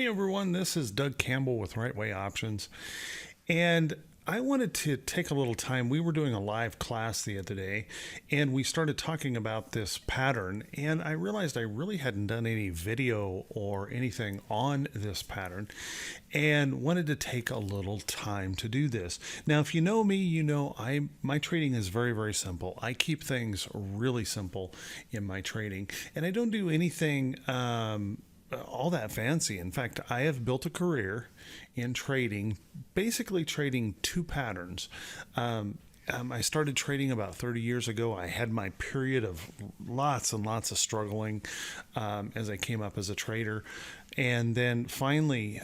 Hey everyone, this is Doug Campbell with Right Way Options, and I wanted to take a little time. We were doing a live class the other day, and we started talking about this pattern, and I realized I really hadn't done any video or anything on this pattern, and wanted to take a little time to do this. Now, if you know me, you know my trading is very, very simple. I keep things really simple in my trading, and I don't do anything all that fancy. In fact, I have built a career in trading, basically trading two patterns. I started trading about 30 years ago. I had my period of lots and lots of struggling as I came up as a trader. And then finally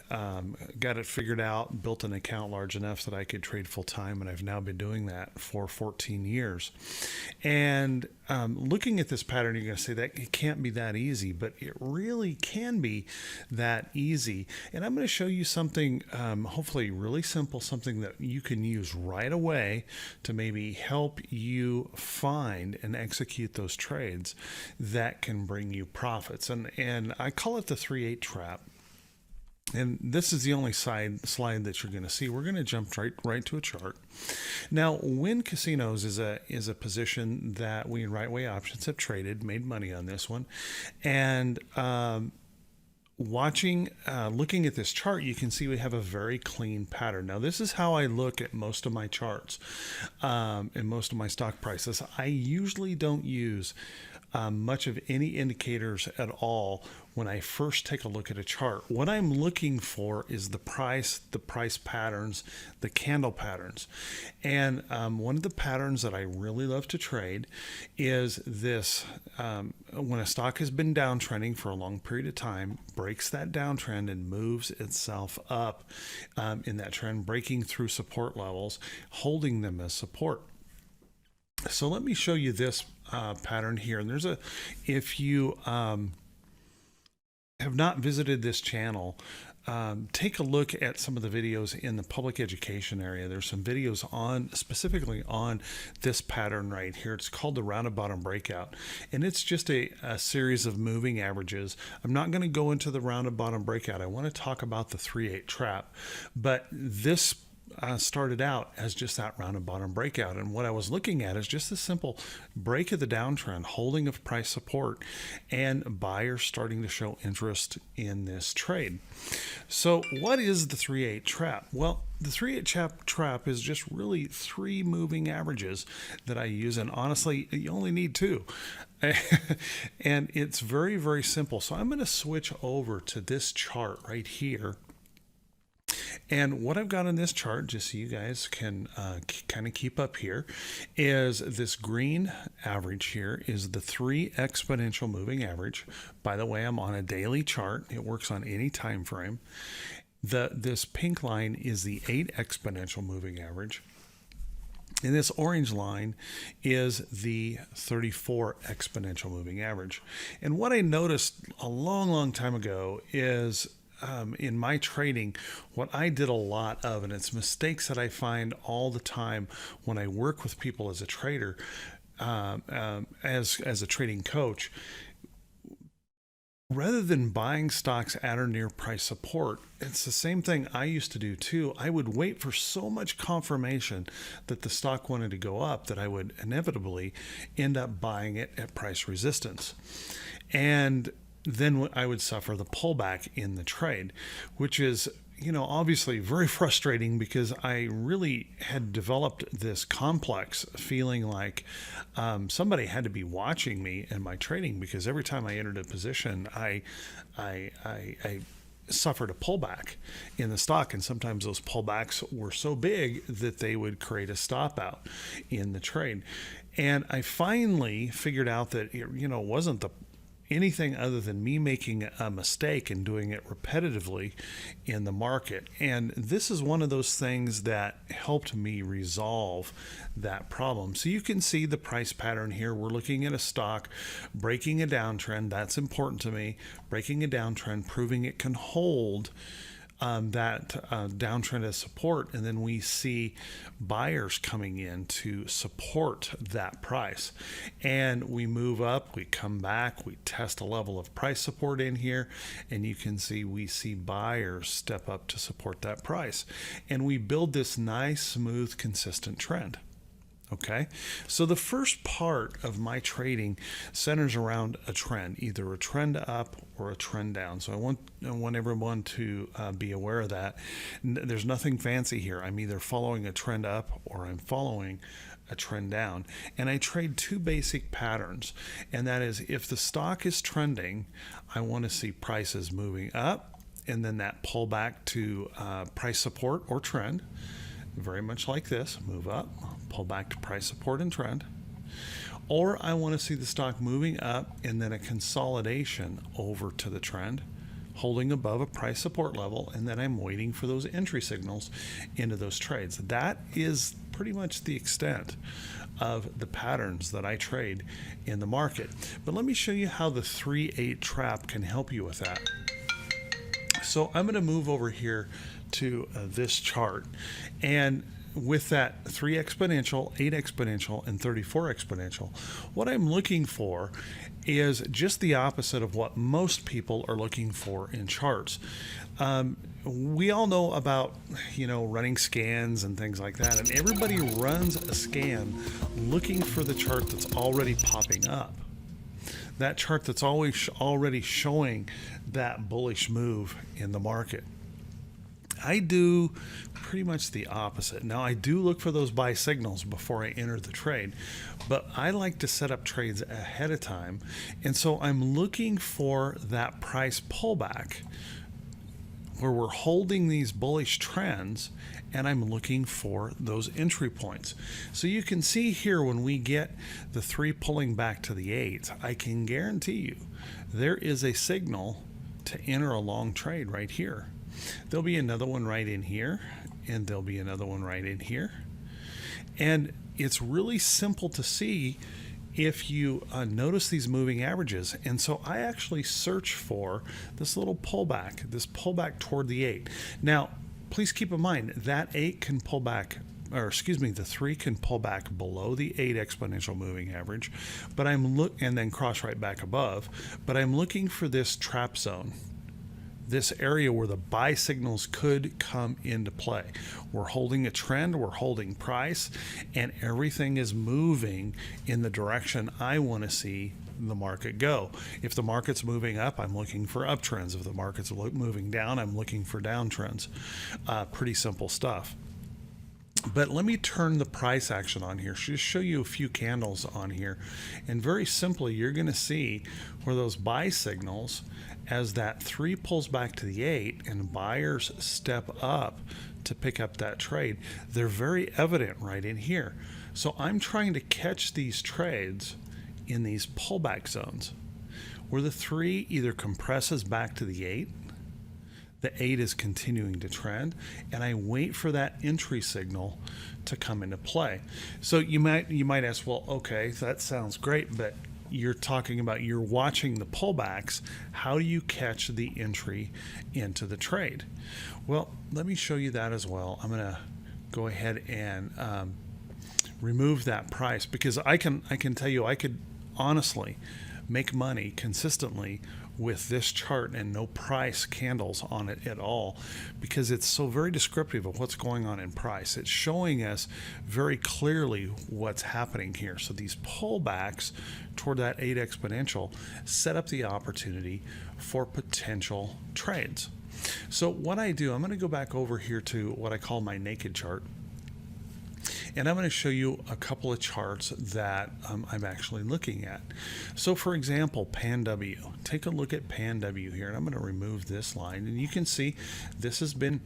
got it figured out, built an account large enough that I could trade full time. And I've now been doing that for 14 years. And looking at this pattern, you're going to say that it can't be that easy, but it really can be that easy. And I'm going to show you something, hopefully really simple, something that you can use right away to maybe help you find and execute those trades that can bring you profits. And I call it the 3-8 trap. And this is the only slide that you're going to see. We're going to jump right to a chart. Now, Win Casinos is a position that we in Right Way Options have traded, made money on this one, and looking at this chart, you can see we have a very clean pattern. Now, this is how I look at most of my charts and most of my stock prices. I usually don't use much of any indicators at all when I first take a look at a chart. What I'm looking for is the price patterns, the candle patterns. And one of the patterns that I really love to trade is this. When a stock has been downtrending for a long period of time, breaks that downtrend and moves itself up in that trend, breaking through support levels, holding them as support. So let me show you this pattern here. And if you have not visited this channel, take a look at some of the videos in the public education area. There's some videos specifically on this pattern right here. It's called the rounded bottom breakout, and it's just a series of moving averages. I'm not going to go into the rounded bottom breakout. I want to talk about the 3-8 trap, but this started out as just that rounded bottom breakout. And what I was looking at is just a simple break of the downtrend, holding of price support, and buyers starting to show interest in this trade. So what is the 3-8 trap? Well, the 3-8 trap is just really three moving averages that I use. And honestly, you only need two. And it's very, very simple. So I'm going to switch over to this chart right here. And what I've got on this chart, just so you guys can kind of keep up here, is this green average here is the 3 exponential moving average. By the way, I'm on a daily chart. It works on any time frame. This pink line is the 8 exponential moving average. And this orange line is the 34 exponential moving average. And what I noticed a long, long time ago is in my trading, what I did a lot of, and it's mistakes that I find all the time when I work with people as a trader, as a trading coach, rather than buying stocks at or near price support, it's the same thing I used to do too. I would wait for so much confirmation that the stock wanted to go up that I would inevitably end up buying it at price resistance. And then I would suffer the pullback in the trade, which is, obviously very frustrating because I really had developed this complex feeling like somebody had to be watching me and my trading, because every time I entered a position, I suffered a pullback in the stock, and sometimes those pullbacks were so big that they would create a stop out in the trade. And I finally figured out that it wasn't anything other than me making a mistake and doing it repetitively in the market. And this is one of those things that helped me resolve that problem. So you can see the price pattern here. We're looking at a stock breaking a downtrend. That's important to me. Breaking a downtrend, proving it can hold that downtrend as support, and then we see buyers coming in to support that price. And we move up, we come back, we test a level of price support in here, and you can see we see buyers step up to support that price. And we build this nice, smooth, consistent trend. Okay, so the first part of my trading centers around a trend, either a trend up or a trend down. So I want everyone to be aware of that. There's nothing fancy here. I'm either following a trend up or I'm following a trend down. And I trade two basic patterns, and that is if the stock is trending, I want to see prices moving up and then that pullback to price support or trend. Very much like this, move up, pull back to price support and trend. Or I want to see the stock moving up and then a consolidation over to the trend, holding above a price support level, and then I'm waiting for those entry signals into those trades. That is pretty much the extent of the patterns that I trade in the market. But let me show you how the 3-8 trap can help you with that. So I'm going to move over here to this chart, and with that 3 exponential, 8 exponential, and 34 exponential, what I'm looking for is just the opposite of what most people are looking for in charts. We all know about, running scans and things like that, and everybody runs a scan looking for the chart that's already popping up. That chart that's always already showing that bullish move in the market. I do pretty much the opposite. Now, I do look for those buy signals before I enter the trade, but I like to set up trades ahead of time. And so I'm looking for that price pullback where we're holding these bullish trends, and I'm looking for those entry points. So you can see here when we get the 3 pulling back to the 8, I can guarantee you there is a signal to enter a long trade right here. There'll be another one right in here, and there'll be another one right in here. And it's really simple to see if you notice these moving averages. And so I actually search for this little pullback, this pullback toward the 8. Now, please keep in mind that 8 can pull back, or excuse me, the 3 can pull back below the 8 exponential moving average, but and then cross right back above. But I'm looking for this trap zone, this area where the buy signals could come into play. We're holding a trend, we're holding price, and everything is moving in the direction I want to see the market go. If the market's moving up, I'm looking for uptrends. If the market's moving down, I'm looking for downtrends. Pretty simple stuff. But let me turn the price action on here. Just show you a few candles on here. And very simply, you're going to see where those buy signals, as that 3 pulls back to the 8 and buyers step up to pick up that trade, they're very evident right in here. So I'm trying to catch these trades in these pullback zones where the 3 either compresses back to the 8, the 8 is continuing to trend, and I wait for that entry signal to come into play. So you might ask, well, okay, that sounds great, but you're talking about you're watching the pullbacks. How do you catch the entry into the trade? Well, let me show you that as well. I'm going to go ahead and remove that price, because I can tell you I could honestly make money consistently with this chart and no price candles on it at all, because it's so very descriptive of what's going on in price. It's showing us very clearly what's happening here. So these pullbacks toward that 8 exponential set up the opportunity for potential trades. So what I do, I'm going to go back over here to what I call my naked chart. And I'm going to show you a couple of charts that I'm actually looking at. So for example, Pan W. Take a look at Pan W here, and I'm going to remove this line. And you can see this has been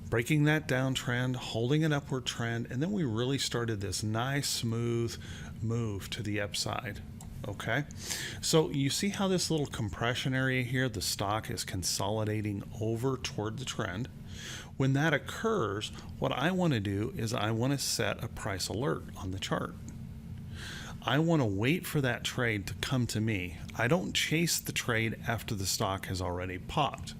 breaking that downtrend, holding an upward trend, and then we really started this nice smooth move to the upside. Okay, so you see how this little compression area here, the stock is consolidating over toward the trend. When that occurs, what I want to do is I want to set a price alert on the chart. I want to wait for that trade to come to me. I don't chase the trade after the stock has already popped.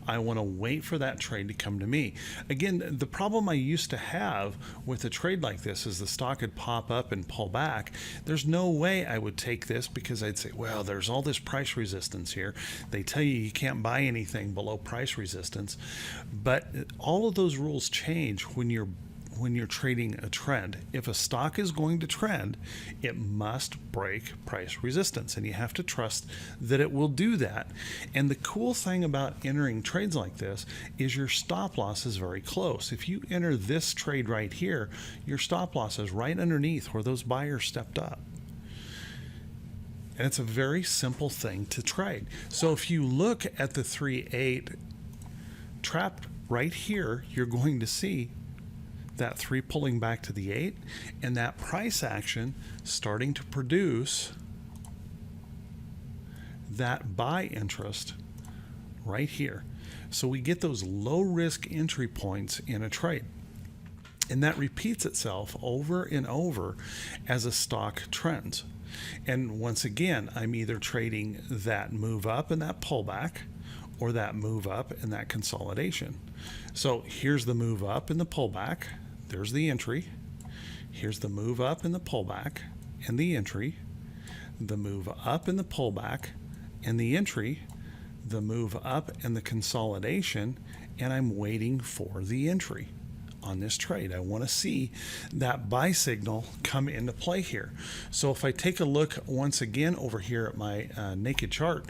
I want to wait for that trade to come to me. Again, the problem I used to have with a trade like this is the stock would pop up and pull back. There's no way I would take this because I'd say, well, there's all this price resistance here. They tell you you can't buy anything below price resistance. But all of those rules change when you're trading a trend. If a stock is going to trend, it must break price resistance, and you have to trust that it will do that. And the cool thing about entering trades like this is your stop loss is very close. If you enter this trade right here, your stop loss is right underneath where those buyers stepped up. And it's a very simple thing to trade. So if you look at the 3-8 trap right here, you're going to see that 3 pulling back to the 8 and that price action starting to produce that buy interest right here. So we get those low risk entry points in a trade. And that repeats itself over and over as a stock trends. And once again, I'm either trading that move up and that pullback or that move up and that consolidation. So here's the move up and the pullback. There's the entry. Here's the move up and the pullback and the entry. The move up and the pullback and the entry. The move up and the consolidation. And I'm waiting for the entry on this trade. I want to see that buy signal come into play here. So if I take a look once again over here at my naked chart,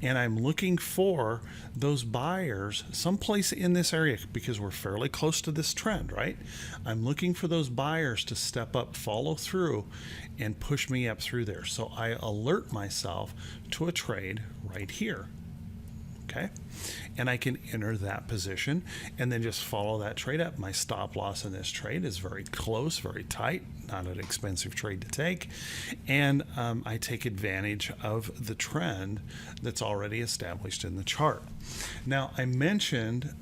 and I'm looking for those buyers someplace in this area because we're fairly close to this trend, right? I'm looking for those buyers to step up, follow through, and push me up through there. So I alert myself to a trade right here. Okay, and I can enter that position and then just follow that trade up. My stop loss in this trade is very close, very tight, not an expensive trade to take, and I take advantage of the trend that's already established in the chart. Now, I mentioned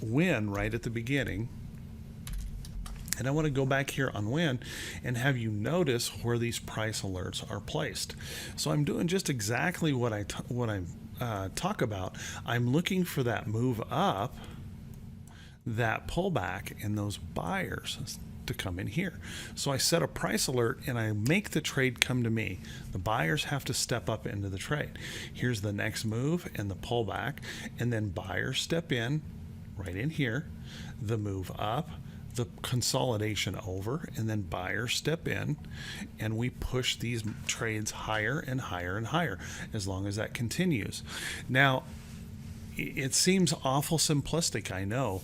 win right at the beginning, and I want to go back here on win and have you notice where these price alerts are placed. So I'm doing just exactly what I talk about. I'm looking for that move up, that pullback, and those buyers to come in here. So I set a price alert and I make the trade come to me. The buyers have to step up into the trade. Here's the next move and the pullback, and then buyers step in right in here, the move up, the consolidation over, and then buyers step in, and we push these trades higher and higher and higher as long as that continues. Now, it seems awful simplistic, I know,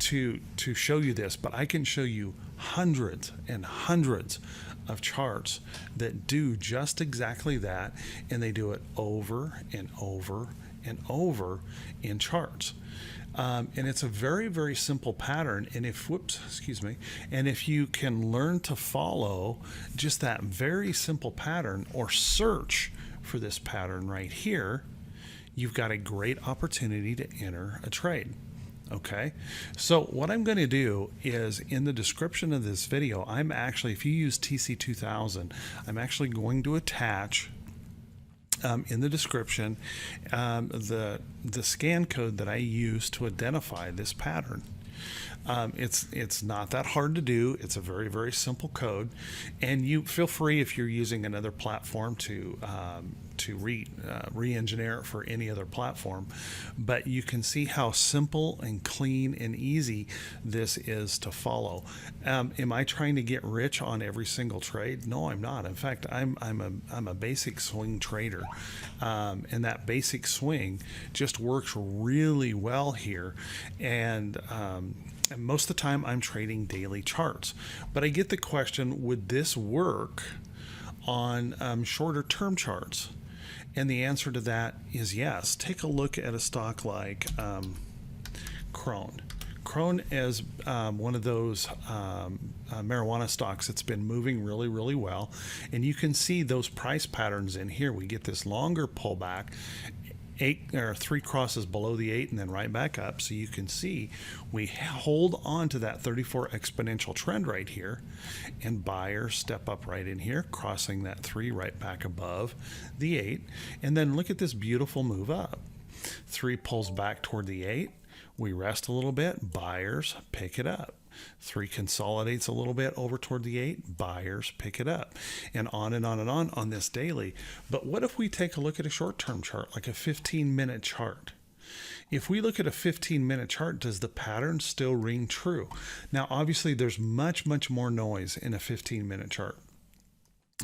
to show you this, but I can show you hundreds and hundreds of charts that do just exactly that, and they do it over and over and over in charts. And it's a very, very simple pattern. And if you can learn to follow just that very simple pattern or search for this pattern right here, you've got a great opportunity to enter a trade. Okay, so what I'm going to do is in the description of this video, I'm actually, if you use TC2000, I'm actually going to attach in the description the scan code that I use to identify this pattern. It's not that hard to do. It's a very, very simple code, and you feel free if you're using another platform to re-engineer it for any other platform. But you can see how simple and clean and easy this is to follow. Am I trying to get rich on every single trade? No, I'm not. In fact, I'm a basic swing trader, and that basic swing just works really well here. And most of the time I'm trading daily charts, but I get the question, would this work on shorter term charts? And the answer to that is yes. Take a look at a stock like Krone. Krone is one of those marijuana stocks that's been moving really, really well. And you can see those price patterns in here. We get this longer pullback, 3 crosses below the 8 and then right back up. So you can see we hold on to that 34 exponential trend right here, and buyers step up right in here, crossing that 3 right back above the 8. And then look at this beautiful move up. 3 pulls back toward the 8. We rest a little bit. Buyers pick it up. 3 consolidates a little bit over toward the 8. Buyers pick it up. And on and on and on this daily. But what if we take a look at a short-term chart, like a 15-minute chart? If we look at a 15-minute chart, does the pattern still ring true? Now, obviously, there's much, much more noise in a 15-minute chart.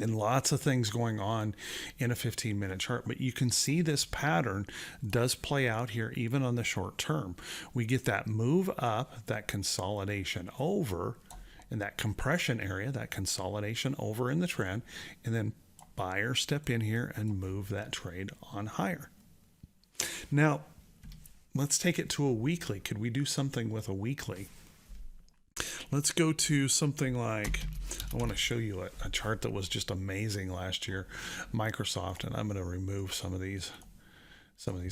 And lots of things going on in a 15-minute chart, but you can see this pattern does play out here even on the short term. We get that move up, that consolidation over in that compression area, that consolidation over in the trend, and then buyers step in here and move that trade on higher. Now, let's take it to a weekly. Could we do something with a weekly? Let's go to something like, I want to show you a chart that was just amazing last year, Microsoft, and I'm going to remove some of these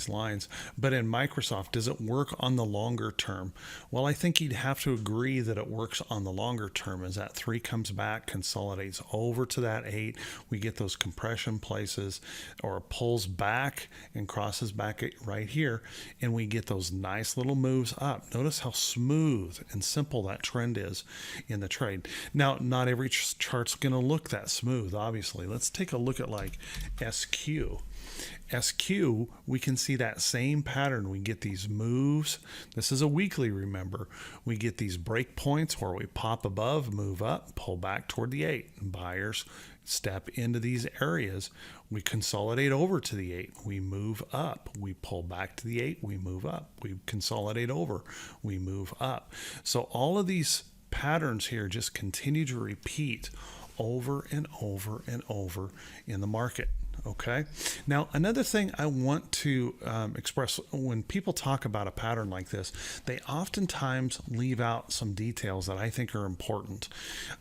lines. But in Microsoft, does it work on the longer term? Well, I think you'd have to agree that it works on the longer term as that 3 comes back, consolidates over to that 8. We get those compression places, or pulls back and crosses back right here, and we get those nice little moves up. Notice how smooth and simple that trend is in the trade. Now, not every chart's going to look that smooth, obviously. Let's take a look at like SQ. SQ, we can see that same pattern. We get these moves. This is a weekly, remember. We get these break points where we pop above, move up, pull back toward the 8. Buyers step into these areas. We consolidate over to the 8. We move up. We pull back to the 8. We move up. We consolidate over. We move up. So all of these patterns here just continue to repeat over and over and over in the market. Okay. Now, another thing I want to express, when people talk about a pattern like this, they oftentimes leave out some details that I think are important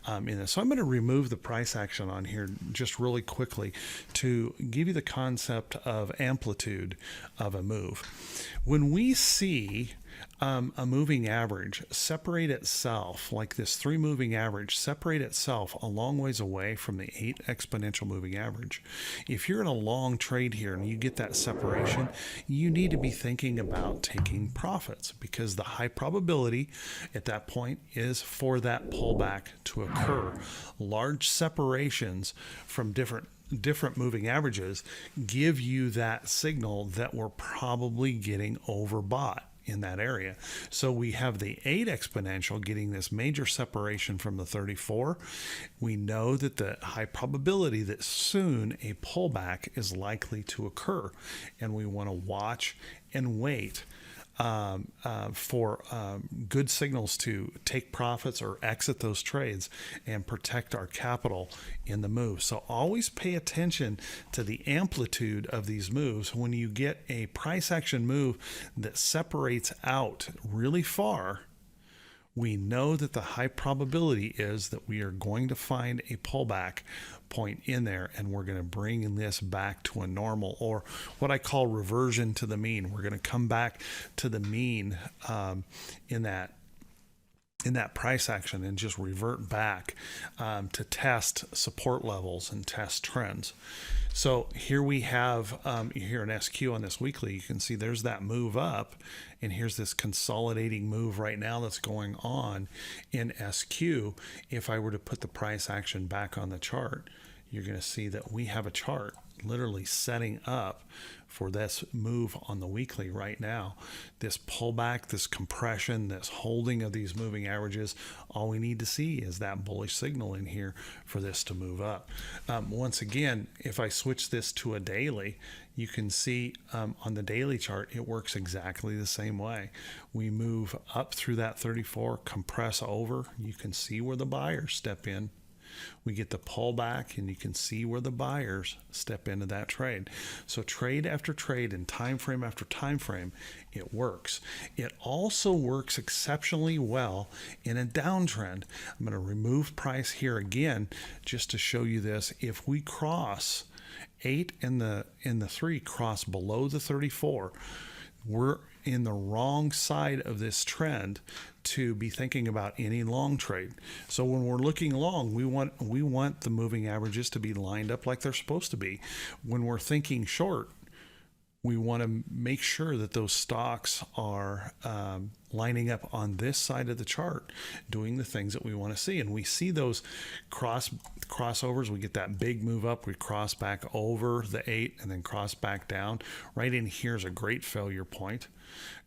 in this. So I'm going to remove the price action on here just really quickly to give you the concept of amplitude of a move. When we see a moving average separate itself, like this 3 moving average, separate itself a long ways away from the 8 exponential moving average. If you're in a long trade here and you get that separation, you need to be thinking about taking profits, because the high probability at that point is for that pullback to occur. Large separations from different moving averages give you that signal that we're probably getting overbought in that area. So we have the 8 exponential getting this major separation from the 34. We know that the high probability that soon a pullback is likely to occur, and we want to watch and wait for good signals to take profits or exit those trades and protect our capital in the move. So always pay attention to the amplitude of these moves. When you get a price action move that separates out really far, we know that the high probability is that we are going to find a pullback point in there, and we're going to bring this back to a normal, or what I call reversion to the mean. We're going to come back to the mean in that price action and just revert back to test support levels and test trends. So here we have here in SQ on this weekly, you can see there's that move up, and here's this consolidating move right now that's going on in SQ. If I were to put the price action back on the chart, you're going to see that we have a chart literally setting up for this move on the weekly right now. This pullback, this compression, this holding of these moving averages, all we need to see is that bullish signal in here for this to move up. Once again, if I switch this to a daily, you can see on the daily chart, it works exactly the same way. We move up through that 34, compress over. You can see where the buyers step in. We get the pullback, and you can see where the buyers step into that trade. So trade after trade and time frame after time frame, it works. It also works exceptionally well in a downtrend. I'm going to remove price here again just to show you this. If we cross 8 and the 3 cross below the 34, we're in the wrong side of this trend to be thinking about any long trade. So when we're looking long, we want the moving averages to be lined up like they're supposed to be. When we're thinking short, we want to make sure that those stocks are lining up on this side of the chart, doing the things that we want to see. And we see those crossovers. We get that big move up. We cross back over the 8 and then cross back down. Right in here is a great failure point.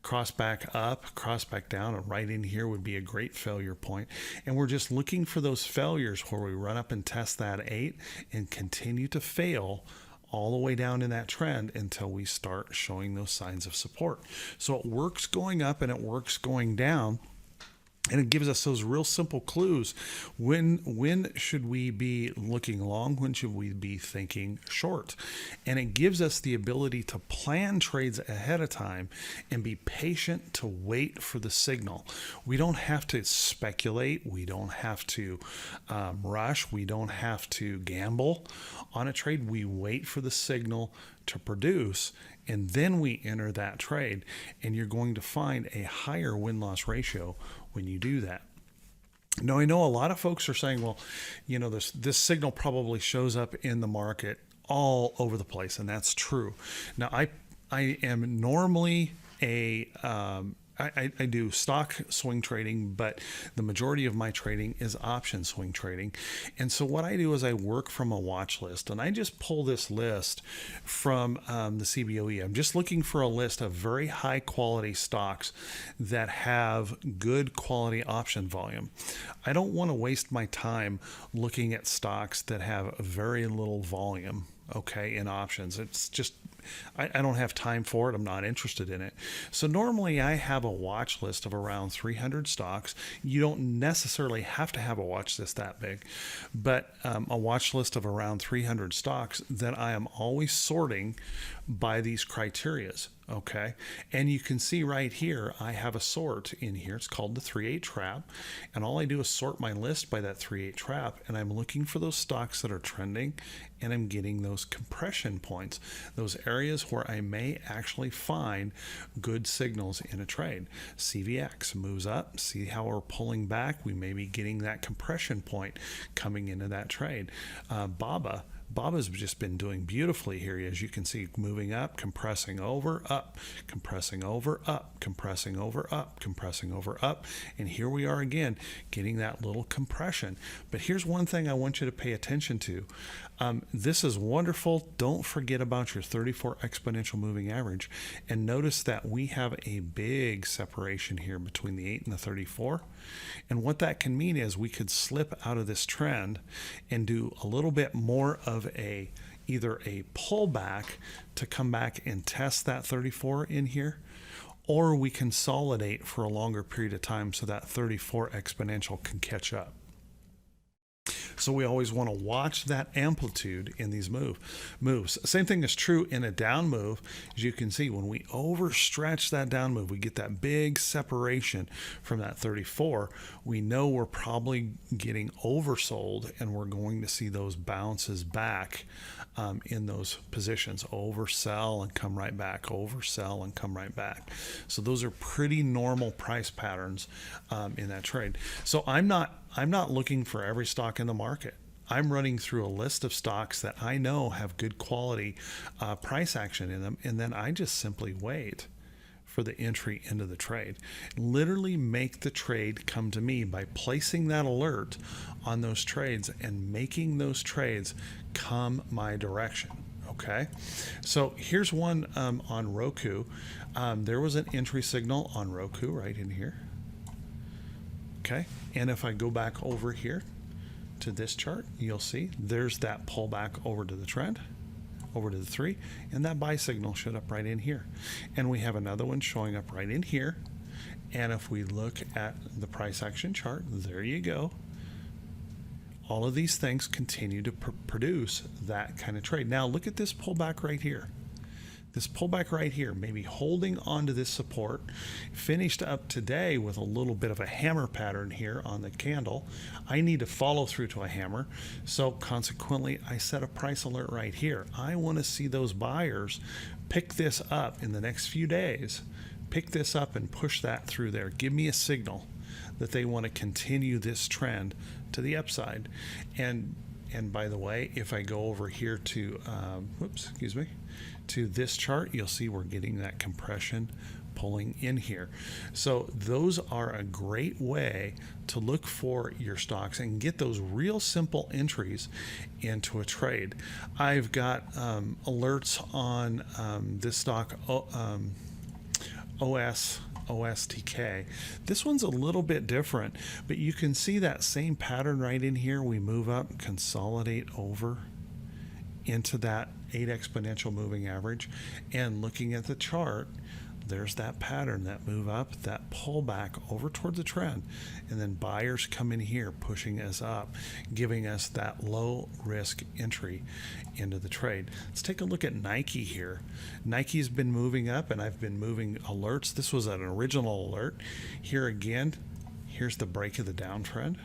Cross back up, cross back down, and right in here would be a great failure point. And we're just looking for those failures where we run up and test that 8 and continue to fail all the way down in that trend until we start showing those signs of support. So it works going up and it works going down. And it gives us those real simple clues. When should we be looking long? When should we be thinking short? And it gives us the ability to plan trades ahead of time and be patient to wait for the signal. We don't have to speculate. We don't have to rush. We don't have to gamble on a trade. We wait for the signal to produce, and then we enter that trade. And you're going to find a higher win-loss ratio when you do that. Now, I know a lot of folks are saying, well, you know, this signal probably shows up in the market all over the place, and that's true. Now, I am normally I do stock swing trading, but the majority of my trading is option swing trading. And so what I do is I work from a watch list, and I just pull this list from the CBOE. I'm just looking for a list of very high quality stocks that have good quality option volume. I don't want to waste my time looking at stocks that have very little volume, okay, in options. It's just, I don't have time for it. I'm not interested in it. So normally I have a watch list of around 300 stocks. You don't necessarily have to have a watch list that big, but a watch list of around 300 stocks that I am always sorting by these criterias. Okay. And you can see right here, I have a sort in here. It's called the 3-8 trap. And all I do is sort my list by that 3-8 trap. And I'm looking for those stocks that are trending, and I'm getting those compression points, those areas where I may actually find good signals in a trade. CVX moves up. See how we're pulling back? We may be getting that compression point coming into that trade. Baba's just been doing beautifully here, as you can see, moving up, compressing over, up, compressing over, up, compressing over, up, compressing over, up. And here we are again, getting that little compression. But here's one thing I want you to pay attention to. This is wonderful. Don't forget about your 34 exponential moving average. And notice that we have a big separation here between the 8 and the 34. And what that can mean is we could slip out of this trend and do a little bit more of either a pullback to come back and test that 34 in here, or we consolidate for a longer period of time so that 34 exponential can catch up. So we always want to watch that amplitude in these moves. Same thing is true in a down move. As you can see, when we overstretch that down move, we get that big separation from that 34. We know we're probably getting oversold, and we're going to see those bounces back in those positions. Oversell and come right back, oversell and come right back. So those are pretty normal price patterns in that trade. So I'm not looking for every stock in the market. I'm running through a list of stocks that I know have good quality price action in them, and then I just simply wait for the entry into the trade. Literally make the trade come to me by placing that alert on those trades and making those trades come my direction. Okay, so here's one on Roku. There was an entry signal on Roku right in here. Okay, and if I go back over here to this chart, you'll see there's that pullback over to the trend, over to the 3, and that buy signal showed up right in here. And we have another one showing up right in here. And if we look at the price action chart, there you go. All of these things continue to produce that kind of trade. Now look at this pullback right here. This pullback right here, maybe holding onto this support, finished up today with a little bit of a hammer pattern here on the candle. I need to follow through to a hammer. So consequently, I set a price alert right here. I want to see those buyers pick this up in the next few days, pick this up and push that through there. Give me a signal that they want to continue this trend to the upside. And And by the way, if I go over here to, to this chart, you'll see we're getting that compression pulling in here. So those are a great way to look for your stocks and get those real simple entries into a trade. I've got alerts on this stock OSTK. This one's a little bit different, but you can see that same pattern right in here. We move up, consolidate over into that 8 exponential moving average, and looking at the chart, there's that pattern, that move up, that pull back over towards the trend, and then buyers come in here pushing us up, giving us that low risk entry into the trade. Let's take a look at Nike here. Nike's been moving up, and I've been moving alerts. This was an original alert. Here again, here's the break of the downtrend.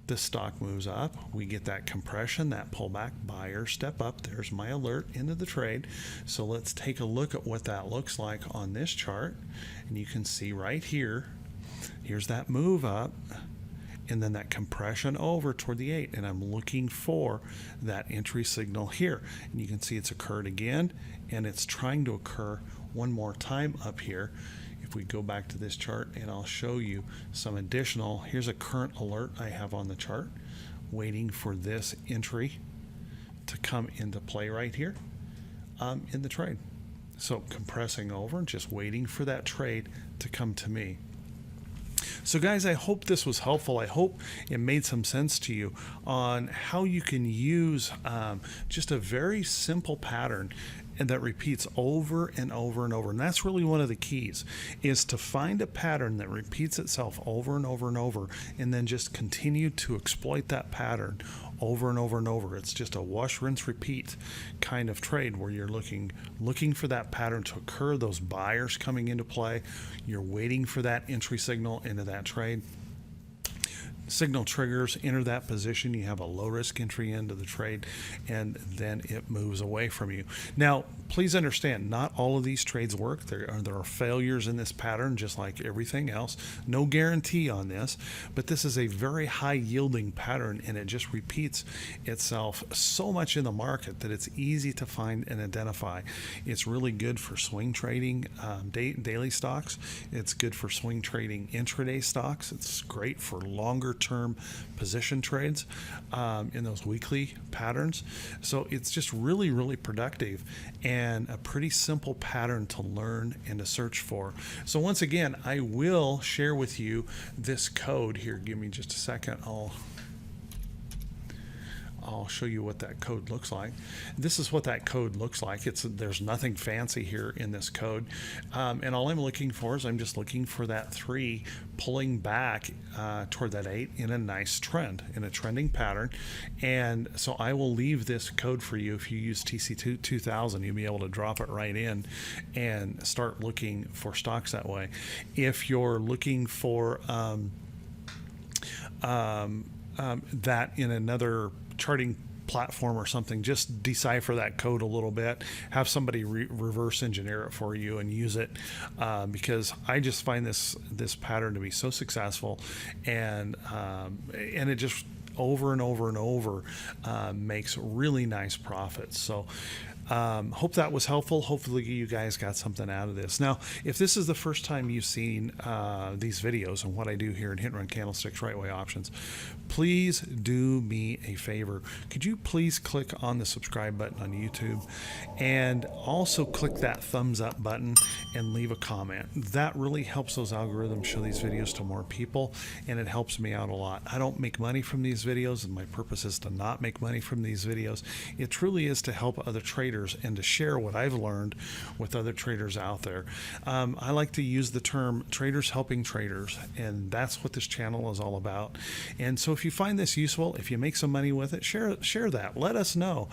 This stock moves up, we get that compression, that pullback, buyers step up. There's my alert into the trade. So let's take a look at what that looks like on this chart. And you can see right here, here's that move up, and then that compression over toward the 8. And I'm looking for that entry signal here. And you can see it's occurred again, and it's trying to occur one more time up here. If we go back to this chart, and I'll show you some additional, here's a current alert I have on the chart, waiting for this entry to come into play right here in the trade. So compressing over and just waiting for that trade to come to me. So guys, I hope this was helpful. I hope it made some sense to you on how you can use just a very simple pattern and that repeats over and over and over. And that's really one of the keys, is to find a pattern that repeats itself over and over and over, and then just continue to exploit that pattern over and over and over. It's just a wash, rinse, repeat kind of trade where you're looking for that pattern to occur, those buyers coming into play. You're waiting for that entry signal into that trade. Signal triggers, enter that position, you have a low risk entry into the trade, and then it moves away from you. Now, please understand, not all of these trades work. There are failures in this pattern, just like everything else. No guarantee on this, but this is a very high yielding pattern, and it just repeats itself so much in the market that it's easy to find and identify. It's really good for swing trading daily stocks. It's good for swing trading intraday stocks. It's great for longer term position trades in those weekly patterns. So it's just really, really productive and a pretty simple pattern to learn and to search for. So once again, I will share with you this code here. Give me just a second. I'll show you what that code looks like. This is what that code looks like. There's nothing fancy here in this code. And all I'm looking for is I'm just looking for that 3 pulling back toward that 8 in a nice trend, in a trending pattern. And so I will leave this code for you. If you use TC2000, you'll be able to drop it right in and start looking for stocks that way. If you're looking for that in another charting platform or something, just decipher that code a little bit, have somebody reverse engineer it for you and use it, because I just find this pattern to be so successful, and it just over and over and over makes really nice profits. So hope that was helpful. Hopefully you guys got something out of this. Now, if this is the first time you've seen these videos and what I do here in Hit and Run Candlesticks Right Way Options, please do me a favor. Could you please click on the subscribe button on YouTube, and also click that thumbs up button and leave a comment. That really helps those algorithms show these videos to more people, and it helps me out a lot. I don't make money from these videos, and my purpose is to not make money from these videos. It truly is to help other traders and to share what I've learned with other traders out there. I like to use the term traders helping traders, and that's what this channel is all about. And so if you find this useful, if you make some money with it, share that. Let us know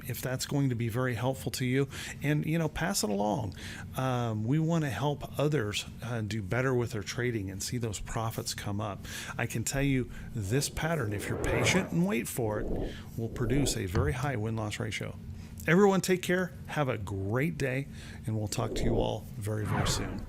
if that's going to be very helpful to you, and pass it along. We want to help others do better with their trading and see those profits come up. I can tell you this pattern, if you're patient and wait for it, will produce a very high win-loss ratio. Everyone take care, have a great day, and we'll talk to you all very, very soon.